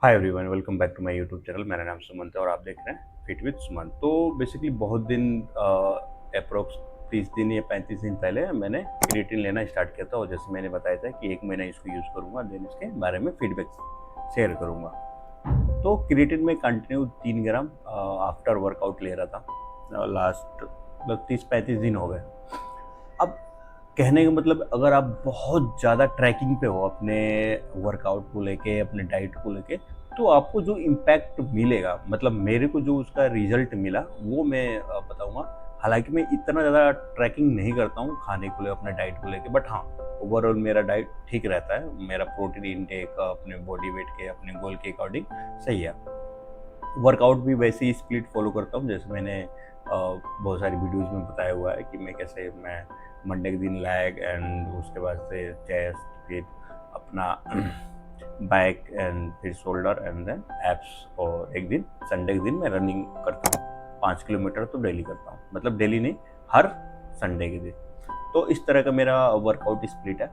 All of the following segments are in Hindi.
Hi everyone, welcome back to my YouTube channel. मेरा नाम सुमंत है और आप देख रहे हैं फिट विद सुमंत। तो बेसिकली बहुत दिन अप्रोक्स 30 दिन या 35 दिन पहले मैंने क्रिएटिन लेना स्टार्ट किया था और जैसे मैंने बताया था कि 1 महीना इसको यूज़ करूँगा, देन इसके बारे में फीडबैक शेयर करूँगा। तो क्रिएटिन में कंटिन्यू 3 ग्राम आफ्टर वर्कआउट ले रहा था। लास्ट मतलब 30-35 दिन हो गए। अब कहने का मतलब, अगर आप बहुत ज़्यादा ट्रैकिंग पे हो अपने वर्कआउट को लेके, अपने डाइट को लेके, तो आपको जो इम्पैक्ट मिलेगा, मतलब मेरे को जो उसका रिजल्ट मिला वो मैं बताऊंगा। हालांकि मैं इतना ज़्यादा ट्रैकिंग नहीं करता हूँ खाने को लेकर, अपने डाइट को लेके, बट हाँ, ओवरऑल मेरा डाइट ठीक रहता है। मेरा प्रोटीन इनटेक अपने बॉडी वेट के, अपने गोल के अकॉर्डिंग सही है। वर्कआउट भी वैसे ही स्प्लिट फॉलो करता हूँ, जैसे मैंने बहुत सारी वीडियोज़ में बताया हुआ है कि मैं मंडे के दिन लैग एंड उसके बाद से चेस्ट, फिर अपना बैक एंड फिर शोल्डर एंड देन एब्स, और एक दिन संडे के दिन मैं रनिंग करता हूँ। 5 किलोमीटर तो डेली करता हूँ, मतलब डेली नहीं, हर संडे के दिन। तो इस तरह का मेरा वर्कआउट स्प्लिट है।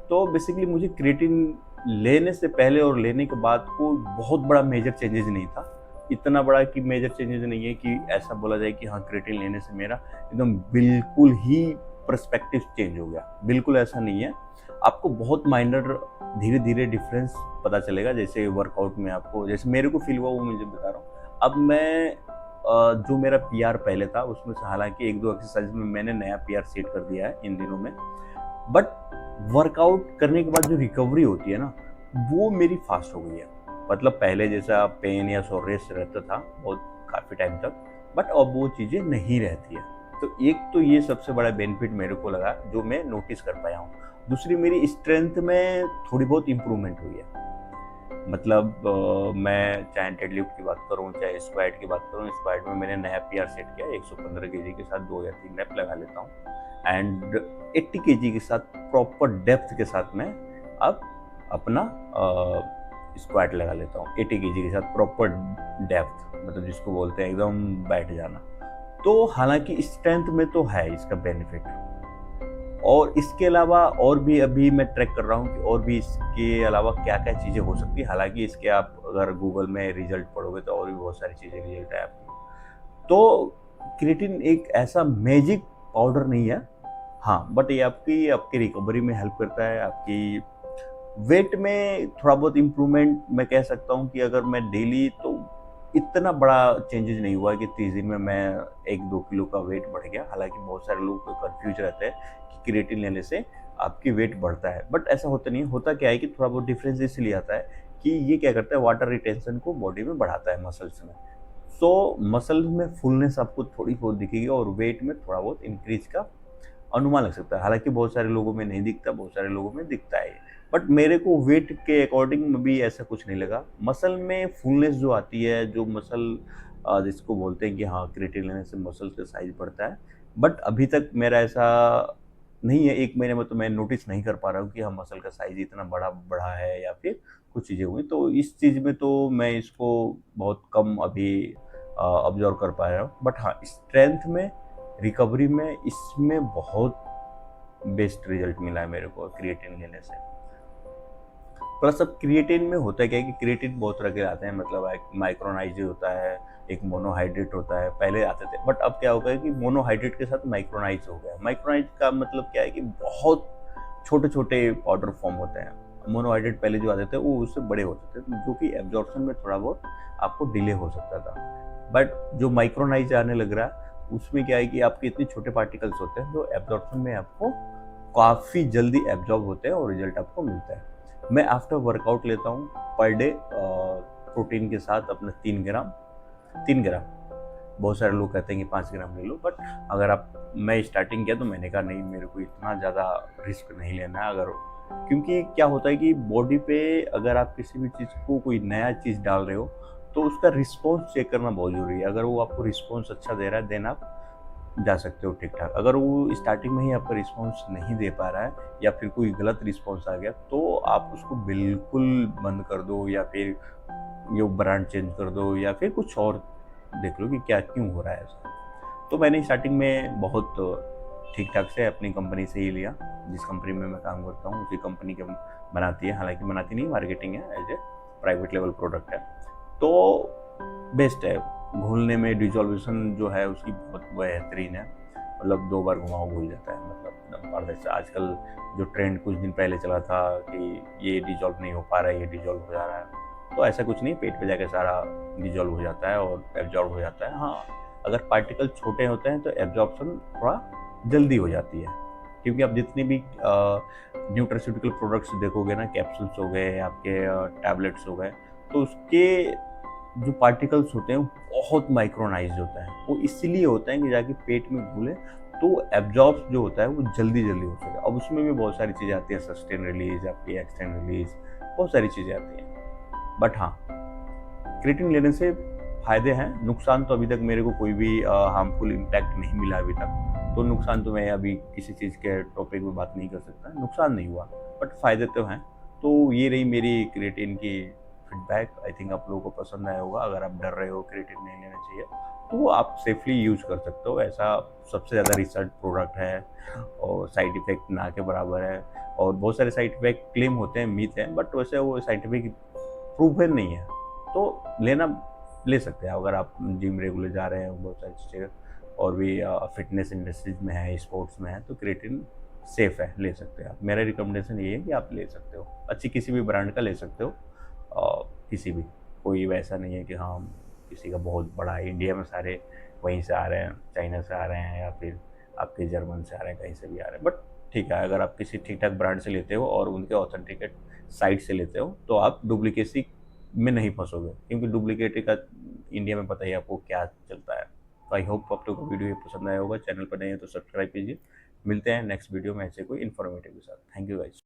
तो बेसिकली मुझे क्रिएटिन लेने से पहले और लेने के बाद को बहुत बड़ा मेजर चेंजेस नहीं था। इतना बड़ा कि मेजर चेंजेस नहीं है कि ऐसा बोला जाए कि हाँ, क्रिएटिन लेने से मेरा एकदम बिल्कुल ही पर्सपेक्टिव चेंज हो गया। बिल्कुल ऐसा नहीं है। आपको बहुत माइनर धीरे धीरे डिफरेंस पता चलेगा। जैसे वर्कआउट में आपको, जैसे मेरे को फील हुआ वो मुझे बता रहा हूँ। अब मैं जो मेरा पीआर पहले था उसमें से हालांकि 1-2 एक्सरसाइज में मैंने नया पीआर सेट कर दिया है इन दिनों में, बट वर्कआउट करने के बाद जो रिकवरी होती है ना, वो मेरी फास्ट हो गई है। मतलब पहले जैसा पेन या सोरेस रहता था बहुत काफ़ी टाइम तक, बट अब वो चीज़ें नहीं रहती है। तो एक तो ये सबसे बड़ा बेनिफिट मेरे को लगा, जो मैं नोटिस कर पाया हूँ। दूसरी, मेरी स्ट्रेंथ में थोड़ी बहुत इम्प्रूवमेंट हुई है। मतलब मैं चाहे डेडलिफ्ट की बात करूँ, चाहे स्क्वाट की बात करूँ, स्क्वाट में मैंने नया पीआर सेट किया। 115 केजी के साथ 2 या 3 रैप लगा लेता हूँ, एंड 80 केजी के साथ प्रॉपर डेप्थ के साथ मैं अब अपना स्क्वाट लगा लेता हूँ। 80 केजी के साथ प्रॉपर डेप्थ, मतलब जिसको बोलते हैं एकदम बैठ जाना। तो हालांकि स्ट्रेंथ में तो है इसका बेनिफिट, और इसके अलावा और भी अभी मैं ट्रैक कर रहा हूँ कि और भी इसके अलावा क्या क्या चीज़ें हो सकती है। हालांकि इसके आप अगर गूगल में रिजल्ट पढ़ोगे तो और भी बहुत सारी चीज़ें रिजल्ट है आपकी। तो क्रिएटिन एक ऐसा मैजिक पाउडर नहीं है, हाँ, बट ये आपकी आपकी रिकवरी में हेल्प करता है। आपकी वेट में थोड़ा बहुत इम्प्रूवमेंट मैं कह सकता हूँ कि अगर मैं डेली, तो इतना बड़ा चेंजेस नहीं हुआ है कि 30 दिन में मैं 1-2 किलो का वेट बढ़ गया। हालांकि बहुत सारे लोग कंफ्यूज रहते हैं कि क्रिएटिन लेने से आपकी वेट बढ़ता है, बट ऐसा होता नहीं है। होता क्या है कि थोड़ा बहुत डिफरेंस इसलिए आता है कि ये क्या करता है, वाटर रिटेंशन को बॉडी में बढ़ाता है मसल्स में। सो मसल्स में फुलनेस आपको थोड़ी बहुत दिखेगी और वेट में थोड़ा बहुत इंक्रीज का अनुमान लग सकता है। हालांकि बहुत सारे लोगों में नहीं दिखता, बहुत सारे लोगों में दिखता है, बट मेरे को वेट के अकॉर्डिंग भी ऐसा कुछ नहीं लगा। मसल में फुलनेस जो आती है, जो मसल जिसको बोलते हैं कि हाँ, क्रिएटिन लेने से मसल का साइज बढ़ता है, बट अभी तक मेरा ऐसा नहीं है। 1 महीने में तो मैं नोटिस नहीं कर पा रहा हूँ कि हाँ, मसल का साइज इतना बड़ा बढ़ा है या फिर कुछ चीज़ें हुई। तो इस चीज़ में तो मैं इसको बहुत कम अभी ऑब्जर्व कर पा रहा हूँ, बट हाँ, स्ट्रेंथ में, रिकवरी में, इसमें बहुत बेस्ट रिजल्ट मिला है मेरे को क्रिएटिन लेने से। प्लस अब क्रिएटिन में होता क्या है कि क्रिएटिन बहुत तरह के आते हैं। मतलब एक माइक्रोनाइज होता है, एक मोनोहाइड्रेट होता है, पहले आते थे, बट अब क्या हो गया है कि मोनोहाइड्रेट के साथ माइक्रोनाइज हो गया। माइक्रोनाइज का मतलब क्या है कि बहुत छोटे छोटे पाउडर फॉर्म होते हैं। मोनोहाइड्रेट पहले जो आते थे वो उससे बड़े होते थे, जो कि एब्जॉर्प्शन में थोड़ा बहुत आपको डिले हो सकता था। बट जो माइक्रोनाइज आने लग रहा है, उसमें क्या है कि आपके इतने छोटे पार्टिकल्स होते हैं जो एब्जॉर्प्शन में आपको काफ़ी जल्दी एब्जॉर्ब होते हैं और रिजल्ट आपको मिलता है। मैं आफ्टर वर्कआउट लेता हूँ पर डे प्रोटीन के साथ अपना 3 ग्राम, 3 ग्राम। बहुत सारे लोग कहते हैं कि 5 ग्राम ले लो, बट अगर आप, मैं स्टार्टिंग किया तो मैंने कहा नहीं, मेरे को इतना ज़्यादा रिस्क नहीं लेना है। अगर, क्योंकि क्या होता है कि बॉडी पे अगर आप किसी भी चीज़ को, कोई नया चीज़ डाल रहे हो, तो उसका रिस्पॉन्स चेक करना बहुत ज़रूरी है। अगर वो आपको रिस्पॉन्स अच्छा दे रहा है, देन आप जा सकते हो ठीक ठाक। अगर वो स्टार्टिंग में ही आपका रिस्पॉन्स नहीं दे पा रहा है या फिर कोई गलत रिस्पॉन्स आ गया, तो आप उसको बिल्कुल बंद कर दो, या फिर ये ब्रांड चेंज कर दो, या फिर कुछ और देख लो कि क्या क्यों हो रहा है ऐसा। तो मैंने स्टार्टिंग में बहुत ठीक ठाक से अपनी कंपनी से ही लिया। जिस कंपनी में मैं काम करता हूँ उसी कंपनी के बनाती है, हालांकि बनाती नहीं, मार्केटिंग है as a private level product है, तो बेस्ट है। घुलने में डिजोल्यूशन जो है उसकी बहुत बेहतरीन है, मतलब 2 बार घुमाओ घुल जाता है, मतलब एकदम पारदर्शी। आजकल जो ट्रेंड कुछ दिन पहले चला था कि ये डिजोल्व नहीं हो पा रहा है, ये डिजोल्व हो जा रहा है, तो ऐसा कुछ नहीं, पेट पे जाके सारा डिजोल्व हो जाता है और एब्जॉर्ब हो जाता है। हाँ, अगर पार्टिकल छोटे होते हैं तो एब्जॉर्प्शन थोड़ा जल्दी हो जाती है, क्योंकि आप जितने भी न्यूट्रास्यूटिकल प्रोडक्ट्स देखोगे ना, कैप्सूल्स हो गए, आपके टैबलेट्स हो गए, तो उसके जो पार्टिकल्स होते हैं वो बहुत माइक्रोनाइज्ड होता है। वो इसलिए होता है कि जाके पेट में घुले तो एब्जॉर्ब जो होता है वो जल्दी जल्दी हो सके। अब उसमें भी बहुत सारी चीज़ें आती हैं, सस्टेन रिलीज, आपकी एक्सटेंड रिलीज, बहुत सारी चीज़ें आती हैं। बट हाँ, क्रिएटिन लेने से फ़ायदे हैं, नुकसान तो अभी तक मेरे को कोई भी हार्मफुल इम्पैक्ट नहीं मिला अभी तक। तो नुकसान तो मैं अभी किसी चीज़ के टॉपिक में बात नहीं कर सकता, नुकसान नहीं हुआ, बट फ़ायदे तो हैं। तो ये रही मेरी क्रिएटिन की फीडबैक। आई थिंक आप लोगों को पसंद आया होगा। अगर आप डर रहे हो क्रिएटिन नहीं लेना चाहिए, तो आप सेफली यूज़ कर सकते हो। ऐसा सबसे ज़्यादा रिसर्च प्रोडक्ट है और साइड इफ़ेक्ट ना के बराबर है, और बहुत सारे साइड इफ़ेक्ट क्लेम होते हैं, मिथ है, बट वैसे वो साइंटिफिक प्रूवन नहीं है। तो लेना ले सकते हैं अगर आप जिम रेगुलर जा रहे हैं, बहुत सारी चीज़ें और भी फिटनेस इंडस्ट्रीज में है, स्पोर्ट्स में है, तो क्रिएटिन सेफ़ है, ले सकते हैं आप। मेरा रिकमेंडेशन ये है कि आप ले सकते हो, अच्छी किसी भी ब्रांड का ले सकते हो, किसी भी, कोई वैसा नहीं है कि हाँ किसी का बहुत बड़ा है। इंडिया में सारे वहीं से आ रहे हैं, चाइना से आ रहे हैं, या फिर आपके जर्मन से आ रहे हैं, कहीं से भी आ रहे हैं। बट ठीक है, अगर आप किसी ठीक ठाक ब्रांड से लेते हो और उनके ऑथेंटिकेट साइट से लेते हो, तो आप डुप्लीकेसी में नहीं फंसोगे, क्योंकि डुप्लीकेट का इंडिया में पता ही आपको क्या चलता है। तो आई होप आप लोगों को वीडियो ये पसंद आया होगा। चैनल पर नहीं है तो सब्सक्राइब कीजिए। मिलते हैं नेक्स्ट वीडियो में ऐसे कोई इन्फॉर्मेटिव के साथ। Thank you guys.